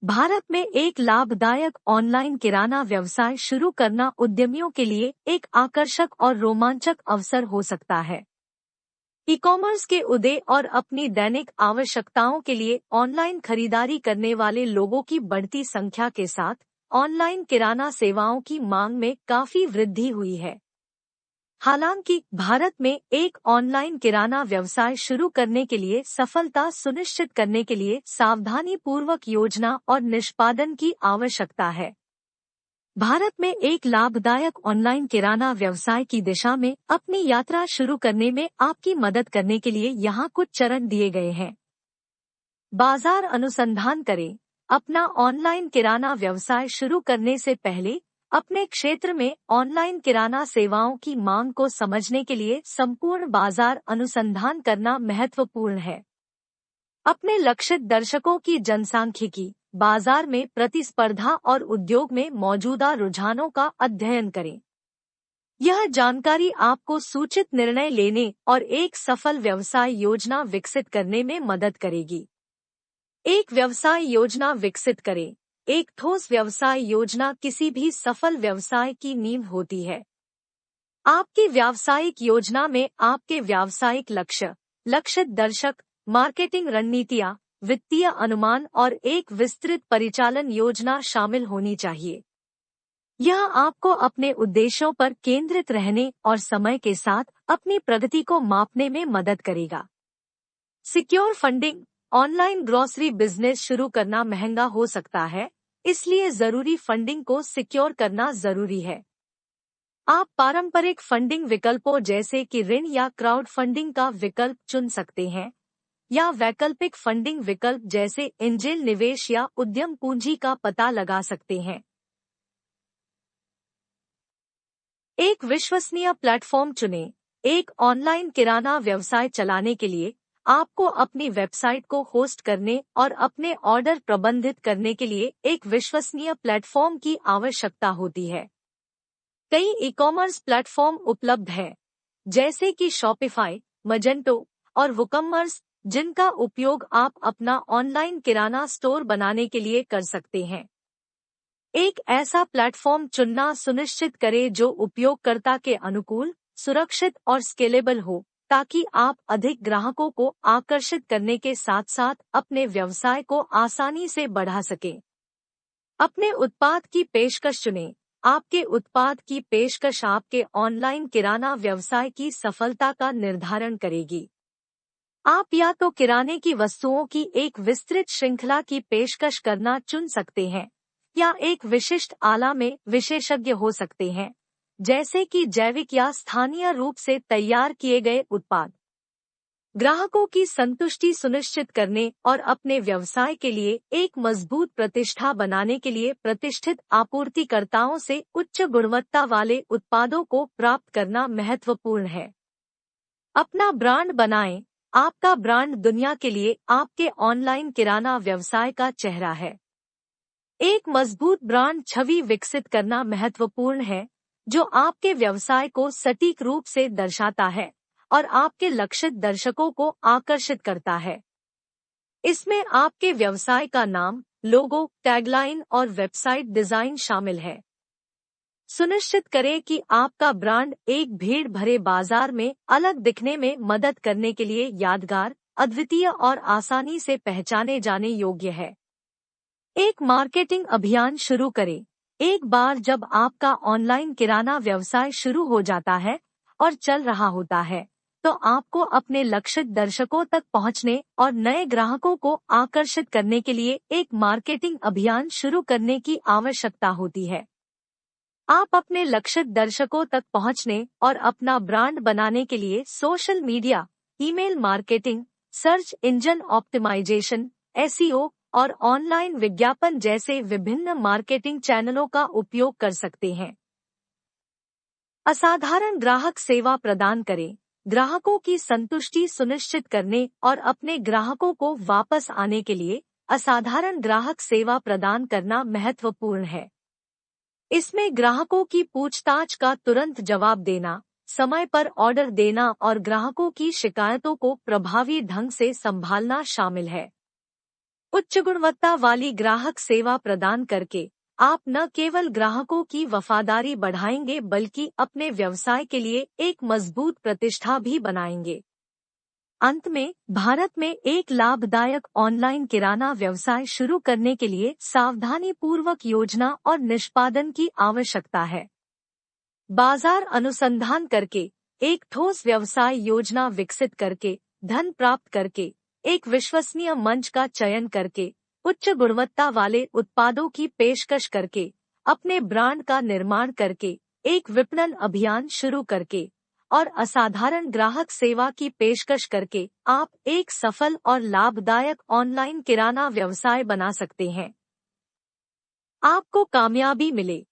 भारत में एक लाभदायक ऑनलाइन किराना व्यवसाय शुरू करना उद्यमियों के लिए एक आकर्षक और रोमांचक अवसर हो सकता है। ई कॉमर्स के उदय और अपनी दैनिक आवश्यकताओं के लिए ऑनलाइन खरीदारी करने वाले लोगों की बढ़ती संख्या के साथ ऑनलाइन किराना सेवाओं की मांग में काफी वृद्धि हुई है। हालांकि भारत में एक ऑनलाइन किराना व्यवसाय शुरू करने के लिए सफलता सुनिश्चित करने के लिए सावधानी पूर्वक योजना और निष्पादन की आवश्यकता है। भारत में एक लाभदायक ऑनलाइन किराना व्यवसाय की दिशा में अपनी यात्रा शुरू करने में आपकी मदद करने के लिए यहाँ कुछ चरण दिए गए हैं। बाजार अनुसंधान करें। अपना ऑनलाइन किराना व्यवसाय शुरू करने से पहले अपने क्षेत्र में ऑनलाइन किराना सेवाओं की मांग को समझने के लिए संपूर्ण बाजार अनुसंधान करना महत्वपूर्ण है। अपने लक्षित दर्शकों की जनसांख्यिकी, बाजार में प्रतिस्पर्धा और उद्योग में मौजूदा रुझानों का अध्ययन करें। यह जानकारी आपको सूचित निर्णय लेने और एक सफल व्यवसाय योजना विकसित करने में मदद करेगी। एक व्यवसाय योजना विकसित करें। एक ठोस व्यवसाय योजना किसी भी सफल व्यवसाय की नींव होती है। आपकी व्यावसायिक योजना में आपके व्यावसायिक लक्ष्य, लक्षित दर्शक, मार्केटिंग रणनीतियाँ, वित्तीय अनुमान और एक विस्तृत परिचालन योजना शामिल होनी चाहिए। यह आपको अपने उद्देश्यों पर केंद्रित रहने और समय के साथ अपनी प्रगति को मापने में मदद करेगा। Secure funding. Online grocery business शुरू करना महंगा हो सकता है, इसलिए जरूरी फंडिंग को सिक्योर करना जरूरी है। आप पारंपरिक फंडिंग विकल्पों जैसे कि ऋण या क्राउड फंडिंग का विकल्प चुन सकते हैं, या वैकल्पिक फंडिंग विकल्प जैसे एंजेल निवेश या उद्यम पूंजी का पता लगा सकते हैं। एक विश्वसनीय प्लेटफॉर्म चुनें। एक ऑनलाइन किराना व्यवसाय चलाने के लिए आपको अपनी वेबसाइट को होस्ट करने और अपने ऑर्डर प्रबंधित करने के लिए एक विश्वसनीय प्लेटफॉर्म की आवश्यकता होती है। कई ई कॉमर्स प्लेटफॉर्म उपलब्ध हैं, जैसे कि शॉपिफाई, मजेंटो और वूकॉमर्स, जिनका उपयोग आप अपना ऑनलाइन किराना स्टोर बनाने के लिए कर सकते हैं। एक ऐसा प्लेटफॉर्म चुनना सुनिश्चित करें जो उपयोगकर्ता के अनुकूल, सुरक्षित और स्केलेबल हो, ताकि आप अधिक ग्राहकों को आकर्षित करने के साथ साथ अपने व्यवसाय को आसानी से बढ़ा सकें। अपने उत्पाद की पेशकश चुनें। आपके उत्पाद की पेशकश आपके ऑनलाइन किराना व्यवसाय की सफलता का निर्धारण करेगी। आप या तो किराने की वस्तुओं की एक विस्तृत श्रृंखला की पेशकश करना चुन सकते हैं, या एक विशिष्ट आला में विशेषज्ञ हो सकते हैं, जैसे कि जैविक या स्थानीय रूप से तैयार किए गए उत्पाद। ग्राहकों की संतुष्टि सुनिश्चित करने और अपने व्यवसाय के लिए एक मजबूत प्रतिष्ठा बनाने के लिए प्रतिष्ठित आपूर्तिकर्ताओं से उच्च गुणवत्ता वाले उत्पादों को प्राप्त करना महत्वपूर्ण है। अपना ब्रांड बनाएं। आपका ब्रांड दुनिया के लिए आपके ऑनलाइन किराना व्यवसाय का चेहरा है। एक मजबूत ब्रांड छवि विकसित करना महत्वपूर्ण है, जो आपके व्यवसाय को सटीक रूप से दर्शाता है और आपके लक्षित दर्शकों को आकर्षित करता है। इसमें आपके व्यवसाय का नाम, लोगो, टैगलाइन और वेबसाइट डिजाइन शामिल है। सुनिश्चित करें कि आपका ब्रांड एक भीड़ भरे बाजार में अलग दिखने में मदद करने के लिए यादगार, अद्वितीय और आसानी से पहचाने जाने योग्य है। एक मार्केटिंग अभियान शुरू करें। एक बार जब आपका ऑनलाइन किराना व्यवसाय शुरू हो जाता है और चल रहा होता है, तो आपको अपने लक्षित दर्शकों तक पहुंचने और नए ग्राहकों को आकर्षित करने के लिए एक मार्केटिंग अभियान शुरू करने की आवश्यकता होती है। आप अपने लक्षित दर्शकों तक पहुंचने और अपना ब्रांड बनाने के लिए social media, email marketing, search engine optimisation, SEO और ऑनलाइन विज्ञापन जैसे विभिन्न मार्केटिंग चैनलों का उपयोग कर सकते हैं। असाधारण ग्राहक सेवा प्रदान करें। ग्राहकों की संतुष्टि सुनिश्चित करने और अपने ग्राहकों को वापस आने के लिए असाधारण ग्राहक सेवा प्रदान करना महत्वपूर्ण है। इसमें ग्राहकों की पूछताछ का तुरंत जवाब देना, समय पर ऑर्डर देना और ग्राहकों की शिकायतों को प्रभावी ढंग से संभालना शामिल है। उच्च गुणवत्ता वाली ग्राहक सेवा प्रदान करके आप न केवल ग्राहकों की वफादारी बढ़ाएंगे बल्कि अपने व्यवसाय के लिए एक मजबूत प्रतिष्ठा भी बनाएंगे। अंत में, भारत में एक लाभदायक ऑनलाइन किराना व्यवसाय शुरू करने के लिए सावधानी पूर्वक योजना और निष्पादन की आवश्यकता है। बाजार अनुसंधान करके, एक ठोस व्यवसाय योजना विकसित करके, धन प्राप्त करके, एक विश्वसनीय मंच का चयन करके, उच्च गुणवत्ता वाले उत्पादों की पेशकश करके, अपने ब्रांड का निर्माण करके, एक विपणन अभियान शुरू करके और असाधारण ग्राहक सेवा की पेशकश करके आप एक सफल और लाभदायक ऑनलाइन किराना व्यवसाय बना सकते हैं। आपको कामयाबी मिले।